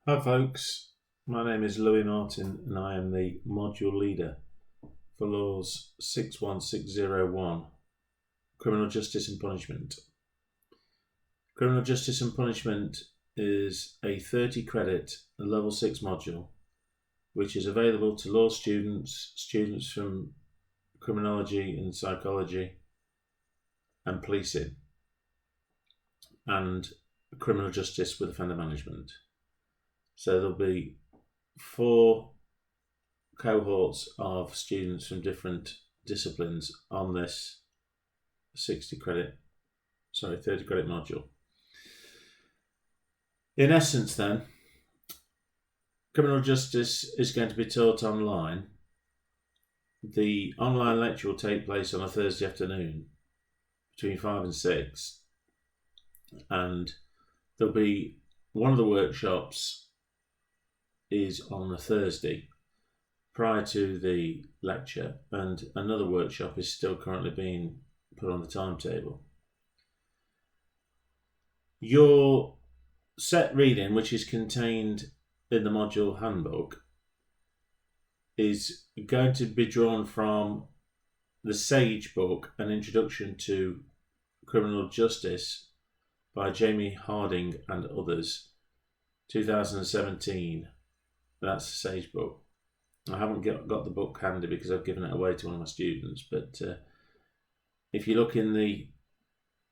Hi folks, my name is Louis Martin and I am the module leader for LAWS61601, Criminal Justice and Punishment. Criminal Justice and Punishment is a 30 credit level 6 module which is available to law students, students from criminology and psychology and policing, and criminal justice with offender management. So there'll be 4 cohorts of students from different disciplines on this 30 credit module. In essence then, criminal justice is going to be taught online. The online lecture will take place on a Thursday afternoon between 5 and 6, and there'll be one of the workshops is on a Thursday prior to the lecture, and another workshop is still currently being put on the timetable. Your set reading, which is contained in the module handbook, is going to be drawn from the Sage book, An Introduction to Criminal Justice by Jamie Harding and others, 2017. That's the Sage book. I haven't got the book handy because I've given it away to one of my students, but if you look in the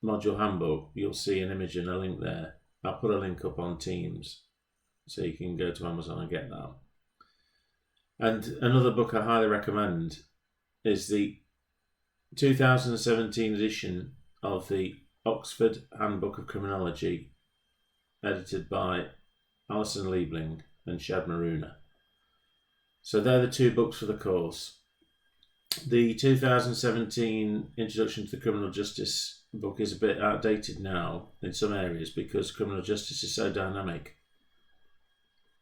module handbook, you'll see an image and a link there. I'll put a link up on Teams so you can go to Amazon and get that. And another book I highly recommend is the 2017 edition of the Oxford Handbook of Criminology, edited by Alison Liebling and Shad Maruna. So they're the 2 books for the course. The 2017 Introduction to the Criminal Justice book is a bit outdated now in some areas because criminal justice is so dynamic.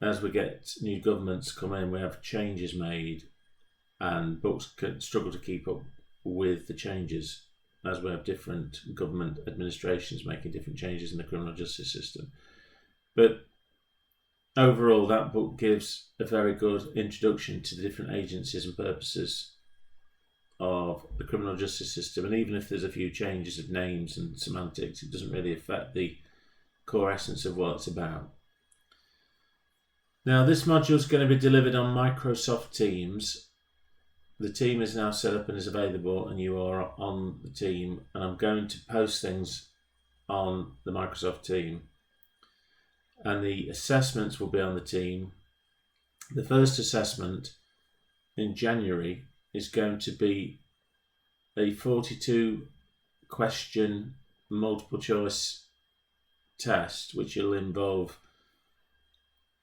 As we get new governments come in, we have changes made, and books can struggle to keep up with the changes as we have different government administrations making different changes in the criminal justice system. But overall, that book gives a very good introduction to the different agencies and purposes of the criminal justice system, and even if there's a few changes of names and semantics, it doesn't really affect the core essence of what it's about. Now, this module is going to be delivered on Microsoft Teams. The team is now set up and is available, and you are on the team, and I'm going to post things on the Microsoft team, and the assessments will be on the team. The first assessment in January is going to be a 42 question multiple choice test, which will involve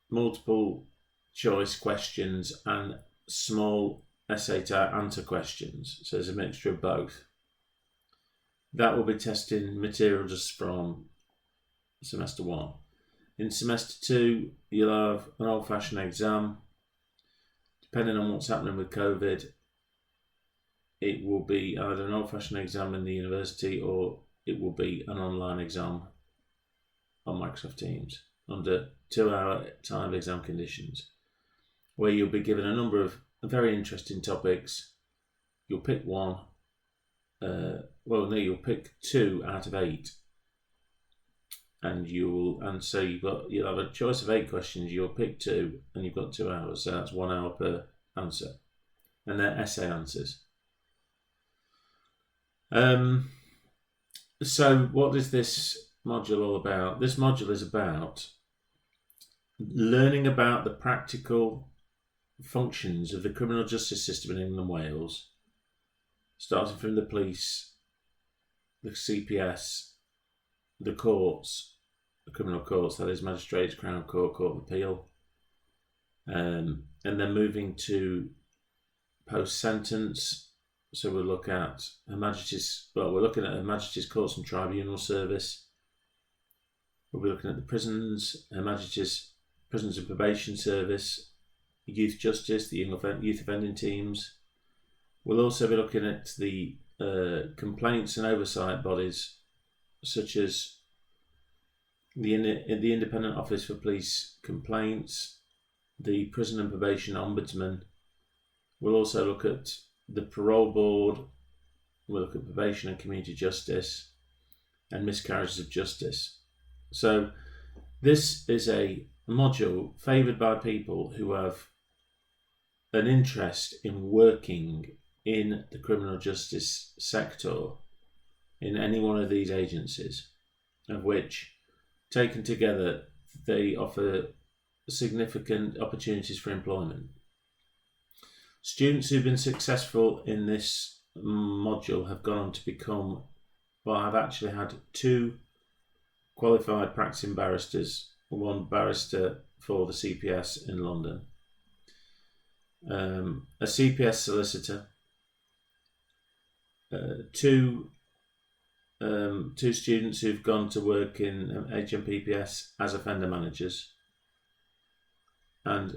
multiple choice questions and small essay type answer questions. So there's a mixture of both. That will be testing material just from semester 1. In semester 2, you'll have an old-fashioned exam. Depending on what's happening with COVID, it will be either an old-fashioned exam in the university or it will be an online exam on Microsoft Teams under 2-hour timed exam conditions, where you'll be given a number of very interesting topics. You'll pick one. You'll pick 2 out of 8. You'll have a choice of 8 questions. You'll pick 2, and you've got 2 hours. So that's 1 hour per answer, and they're essay answers. So what is this module all about? This module is about learning about the practical functions of the criminal justice system in England and Wales, starting from the police, the CPS, the courts, the criminal courts, that is Magistrates, Crown Court, Court of Appeal, and then moving to post-sentence. So we'll look at Her Majesty's Courts and Tribunal Service. We'll be looking at the prisons, Her Majesty's Prisons and Probation Service, Youth Justice, the Youth Offending Teams. We'll also be looking at the complaints and oversight bodies such as the Independent Office for Police Complaints, the Prison and Probation Ombudsman. We'll also look at the Parole Board. We'll look at probation and community justice and miscarriages of justice. So this is a module favoured by people who have an interest in working in the criminal justice sector in any one of these agencies, of which, taken together, they offer significant opportunities for employment. Students who've been successful in this module have gone on to become, well, I've actually had 2 qualified practicing barristers, one barrister for the CPS in London, a CPS solicitor, 2 students who've gone to work in HMPPS as offender managers, and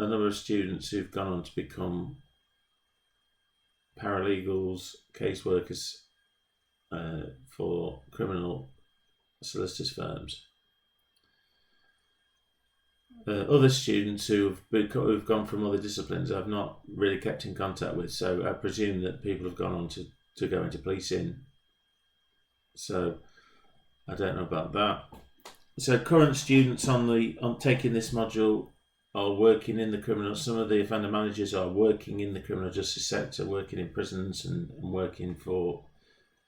a number of students who've gone on to become paralegals, caseworkers for criminal solicitors firms. Other students who've gone from other disciplines I've not really kept in contact with, so I presume that people have gone on to go into policing. So I don't know about that. So current students on taking this module are working in the criminal. Some of the offender managers are working in the criminal justice sector, working in prisons and working for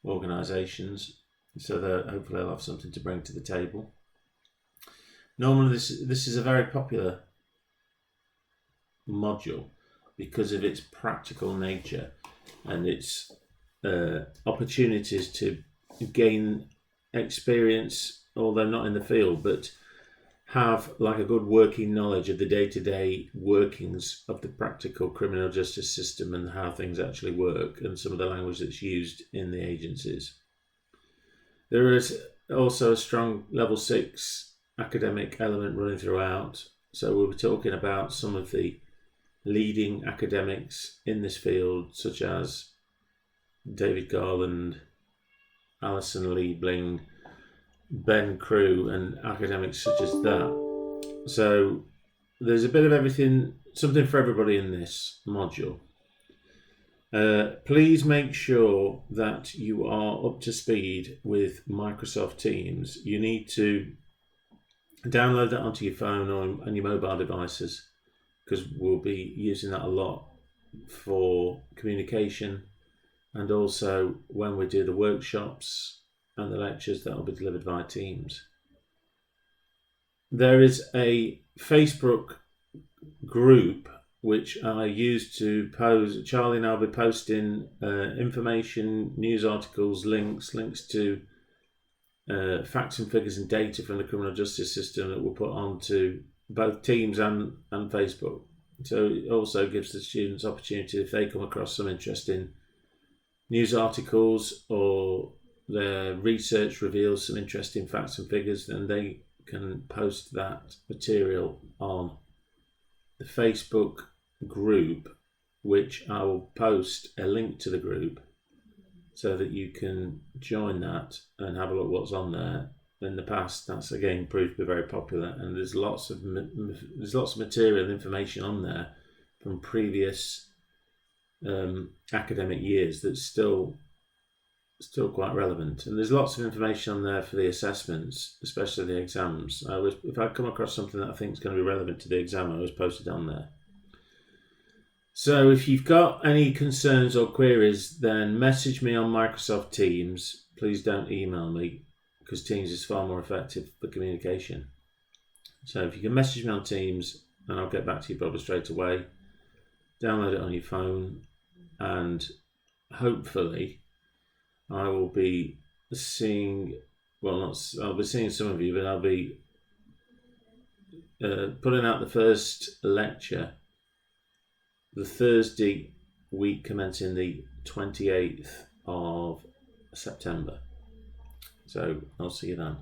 organisations. So hopefully they'll have something to bring to the table. Normally this is a very popular module because of its practical nature and its opportunities to gain experience, although not in the field, but have like a good working knowledge of the day-to-day workings of the practical criminal justice system and how things actually work and some of the language that's used in the agencies. There is also a strong level 6 academic element running throughout, so we'll be talking about some of the leading academics in this field, such as David Garland, Alison Liebling, Ben Crew, and academics such as that. So there's a bit of everything, something for everybody in this module. Please make sure that you are up to speed with Microsoft Teams. You need to download that onto your phone or on your mobile devices, because we'll be using that a lot for communication, and also when we do the workshops and the lectures that will be delivered via Teams. There is a Facebook group which I use to post. Charlie and I will be posting information, news articles, links to facts and figures and data from the criminal justice system that we'll put onto both Teams and Facebook. So it also gives the students opportunity, if they come across some interesting news articles or their research reveals some interesting facts and figures, then they can post that material on the Facebook group, which I will post a link to the group so that you can join that and have a look what's on there. In the past, that's again proved to be very popular, and there's lots of material and information on there from previous academic years that's still quite relevant, and there's lots of information on there for the assessments, especially the exams. If I come across something that I think is going to be relevant to the exam, I always post it on there. So if you've got any concerns or queries, then message me on Microsoft Teams. Please don't email me, because Teams is far more effective for communication. So if you can message me on Teams, and I'll get back to you probably straight away. Download it on your phone, and hopefully I will be seeing, I'll be seeing some of you, but I'll be putting out the first lecture the Thursday week commencing the 28th of September. So I'll see you then.